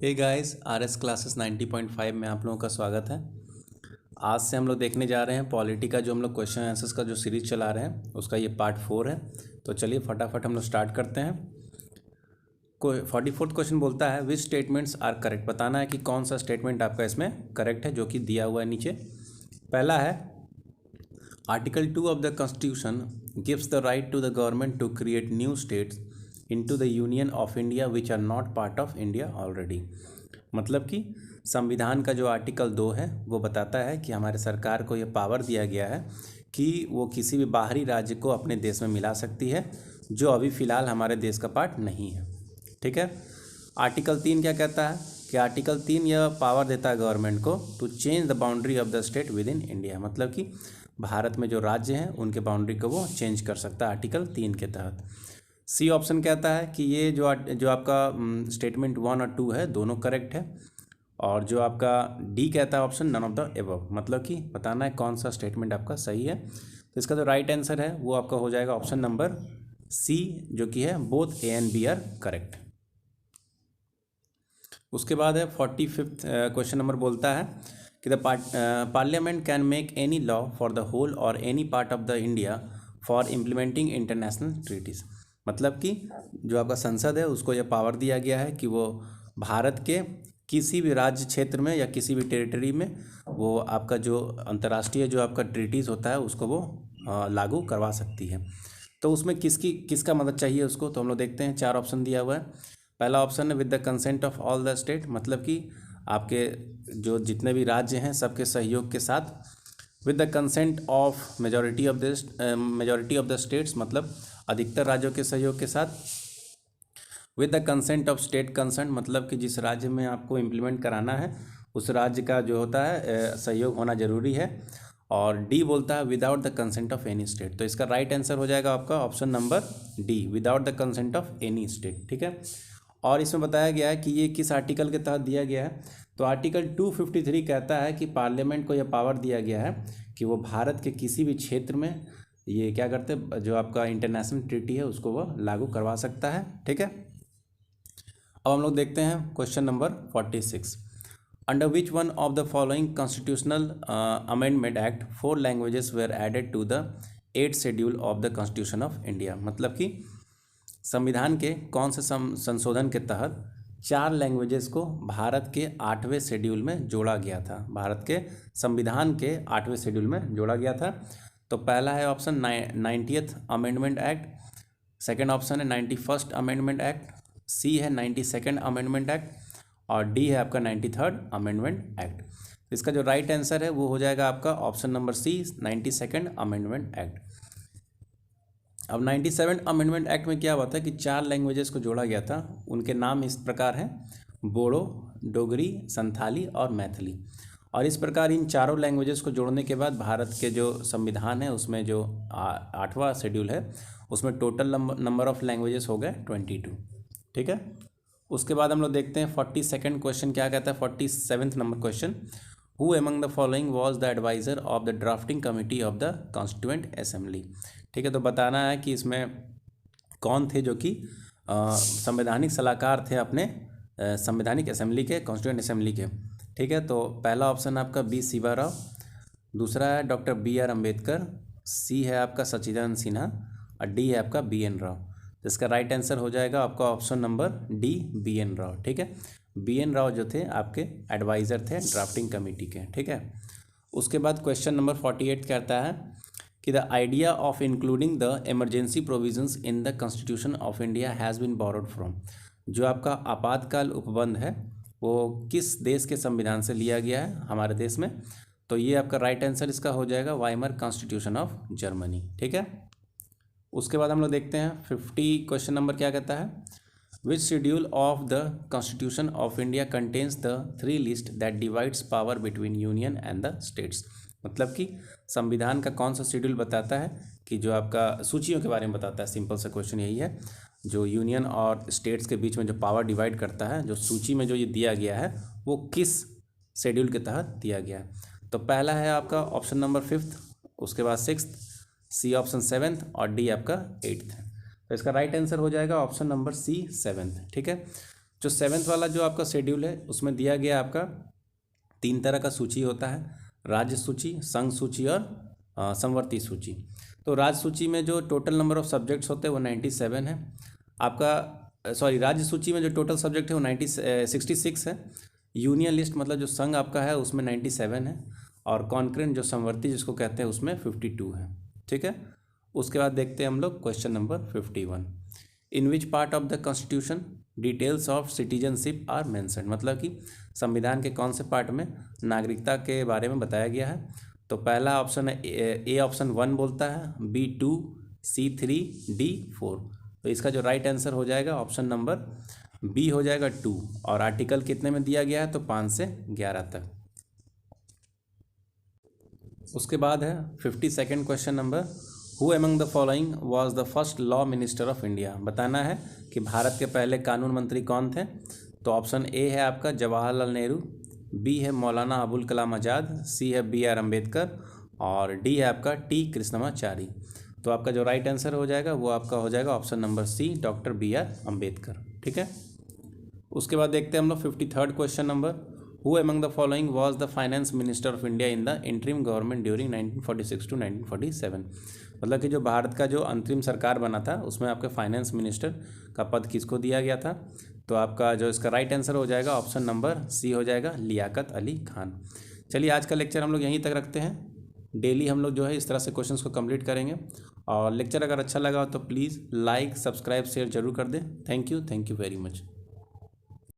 Hey guys, RS classes 90.5 में आप लोगों का स्वागत है। आज से हम लोग देखने जा रहे हैं पॉलिटी का जो हम लोग क्वेश्चन आंसर्स का जो सीरीज चला रहे हैं उसका ये पार्ट 4 है। तो चलिए फटाफट हम लोग स्टार्ट करते हैं। 44वां क्वेश्चन बोलता है विच स्टेटमेंट्स आर करेक्ट। बताना है कि कौन सा स्टेटमेंट आपका इसमें करेक्ट है जो कि दिया हुआ है नीचे। पहला है article 2 of the constitution gives the right to the government to create new states into the union of India which are not part of India already. मतलब कि संविधान का जो आर्टिकल 2 है वो बताता है कि हमारे सरकार को ये पावर दिया गया है कि वो किसी भी बाहरी राज्य को अपने देश में मिला सकती है जो अभी फ़िलहाल हमारे देश का पार्ट नहीं है। ठीक है। आर्टिकल 3 क्या कहता है कि आर्टिकल 3 यह पावर देता है गवर्नमेंट को to change the boundary of the state within India. मतलब कि भारत में जो राज्य हैं उनके बाउंड्री को वो चेंज कर सकता है आर्टिकल 3 के तहत। सी ऑप्शन कहता है कि ये जो आपका स्टेटमेंट 1 और 2 है दोनों करेक्ट है। और जो आपका डी कहता है option none of the above, मतलब कि बताना है कौन सा स्टेटमेंट आपका सही है। तो इसका जो राइट आंसर है वो आपका हो जाएगा ऑप्शन नंबर सी, जो कि है both A and B are correct. उसके बाद है 45वां क्वेश्चन नंबर बोलता है कि the parliament can make any law for the whole or any part of the India for implementing international treaties. मतलब कि जो आपका संसद है उसको यह पावर दिया गया है कि वो भारत के किसी भी राज्य क्षेत्र में या किसी भी टेरिटरी में वो आपका जो अंतर्राष्ट्रीय जो आपका ट्रीटीज़ होता है उसको वो लागू करवा सकती है। तो उसमें किसका मदद चाहिए उसको, तो हम लोग देखते हैं। 4 ऑप्शन दिया हुआ है। पहला ऑप्शन है with the consent of all the state, मतलब कि आपके जो जितने भी राज्य हैं सबके सहयोग के साथ। With the consent of majority of the states, मतलब अधिकतर राज्यों के सहयोग के साथ। With the consent of state concern, मतलब कि जिस राज्य में आपको इम्प्लीमेंट कराना है उस राज्य का जो होता है सहयोग होना जरूरी है। और डी बोलता है without the consent of any state. तो इसका राइट आंसर हो जाएगा आपका option number D, without the consent of any state. ठीक है। और इसमें बताया गया है कि ये किस आर्टिकल के तहत दिया गया है। तो आर्टिकल 253 कहता है कि पार्लियामेंट को यह पावर दिया गया है कि वो भारत के किसी भी क्षेत्र में ये क्या करते हैं, जो आपका इंटरनेशनल ट्रीटी है उसको वो लागू करवा सकता है। ठीक है। अब हम लोग देखते हैं question number 46। Under which one of the following constitutional amendment act 4 languages were added to the 8th schedule of the constitution of India. मतलब कि संविधान के कौन से संशोधन के तहत 4 लैंग्वेजेस को भारत के 8वें शेड्यूल में जोड़ा गया था। भारत के संविधान के 8वें शेड्यूल में जोड़ा गया था। तो पहला है option 90th amendment act, second option है 91st अमेंडमेंट एक्ट, सी है 92nd अमेंडमेंट एक्ट और डी है आपका 93rd अमेंडमेंट एक्ट। इसका जो राइट आंसर है वो हो जाएगा आपका option number C, 92nd amendment act. अब 97 अमेंडमेंट एक्ट में क्या हुआ था कि 4 लैंग्वेजेस को जोड़ा गया था। उनके नाम इस प्रकार हैं बोडो, डोगरी, संथाली और मैथिली। और इस प्रकार इन चारों लैंग्वेजेस को जोड़ने के बाद भारत के जो संविधान है उसमें जो 8वां शेड्यूल है उसमें टोटल नंबर ऑफ लैंग्वेजेस हो गए 22। ठीक है। उसके बाद हम लोग देखते हैं 42nd क्वेश्चन क्या कहता है। 47th number question, who among the following was the adviser of the drafting committee of the constituent assembly. ठीक है। तो बताना है कि इसमें कौन थे जो कि संवैधानिक सलाहकार थे अपने संवैधानिक असेंबली के, कॉन्स्टिट्यूएंट असेंबली के। ठीक है। तो पहला ऑप्शन आपका बी शिवा राव, दूसरा है डॉक्टर BR अम्बेडकर, सी है आपका सच्चिदानंद सिन्हा और डी है आपका BN राव। तो इसका राइट आंसर हो जाएगा आपका option number D, BN Rao. ठीक है। BN राव जो थे आपके एडवाइज़र थे ड्राफ्टिंग कमेटी के। ठीक है। उसके बाद क्वेश्चन नंबर 48 कहता है कि the idea of including the emergency provisions in the constitution of India has been borrowed from. जो आपका आपातकाल उपबंध है वो किस देश के संविधान से लिया गया है हमारे देश में। तो ये आपका राइट आंसर इसका हो जाएगा वाइमर कॉन्स्टिट्यूशन ऑफ जर्मनी। ठीक है। उसके बाद हम लोग देखते हैं 50 क्वेश्चन नंबर क्या कहता है, which schedule of the constitution of India contains the 3 list that divides power between union and the states. मतलब कि संविधान का कौन सा शेड्यूल बताता है कि जो आपका सूचियों के बारे में बताता है। सिंपल सा क्वेश्चन यही है, जो यूनियन और स्टेट्स के बीच में जो पावर डिवाइड करता है, जो सूची में जो ये दिया गया है वो किस शेड्यूल के तहत दिया गया है। तो पहला है आपका ऑप्शन नंबर 5th, उसके बाद 6th, सी ऑप्शन 7th और डी आपका 8th है। तो इसका राइट आंसर हो जाएगा ऑप्शन नंबर सी, 7th। ठीक है। जो 7th वाला जो आपका शेड्यूल है उसमें दिया गया आपका 3 तरह का सूची होता है, राज्य सूची, संघ सूची और समवर्ती सूची। तो राज्य सूची में जो टोटल नंबर ऑफ सब्जेक्ट्स होते हैं वो 97 है आपका, सॉरी राज्य सूची में जो टोटल सब्जेक्ट है वो 66 है। यूनियन लिस्ट मतलब जो संघ आपका है उसमें 97 है, और कॉन्करेंट जो समवर्ती जिसको कहते हैं उसमें 52 है। ठीक है, उसके बाद देखते हैं हम लोग question number 51। In which part of the constitution details of citizenship are mentioned, मतलब कि संविधान के कौन से पार्ट में नागरिकता के बारे में बताया गया है। तो पहला ऑप्शन है ए ऑप्शन 1 बोलता है, B 2, C 3, D 4। तो इसका जो राइट आंसर हो जाएगा ऑप्शन नंबर बी हो जाएगा 2। और आर्टिकल कितने में दिया गया है, तो 5 से 11 तक। उसके बाद है 52nd question number, who among the following was the first law minister of India. बताना है कि भारत के पहले कानून मंत्री कौन थे। तो ऑप्शन ए है आपका जवाहरलाल नेहरू, बी है मौलाना अबुल कलाम आज़ाद, सी है B.R. अम्बेडकर और डी है आपका T. कृष्णमाचारी। तो आपका जो राइट आंसर हो जाएगा वो आपका हो जाएगा option number C, doctor B.R. Ambedkar. ठीक है, उसके बाद देखते हैं हम लोग 53rd question number, who among the following was the finance minister of India in the interim government during 1946 to 1947। मतलब कि जो भारत का जो अंतरिम सरकार बना था उसमें आपके फाइनेंस मिनिस्टर का पद किसको दिया गया था। तो आपका जो इसका राइट आंसर हो जाएगा ऑप्शन नंबर सी हो जाएगा, लियाकत अली खान। चलिए आज का लेक्चर हम लोग यहीं तक रखते हैं। डेली हम लोग जो है इस तरह से क्वेश्चंस को कंप्लीट करेंगे, और लेक्चर अगर अच्छा लगा हो तो प्लीज़ लाइक, सब्सक्राइब, शेयर जरूर कर दें। Thank you very much.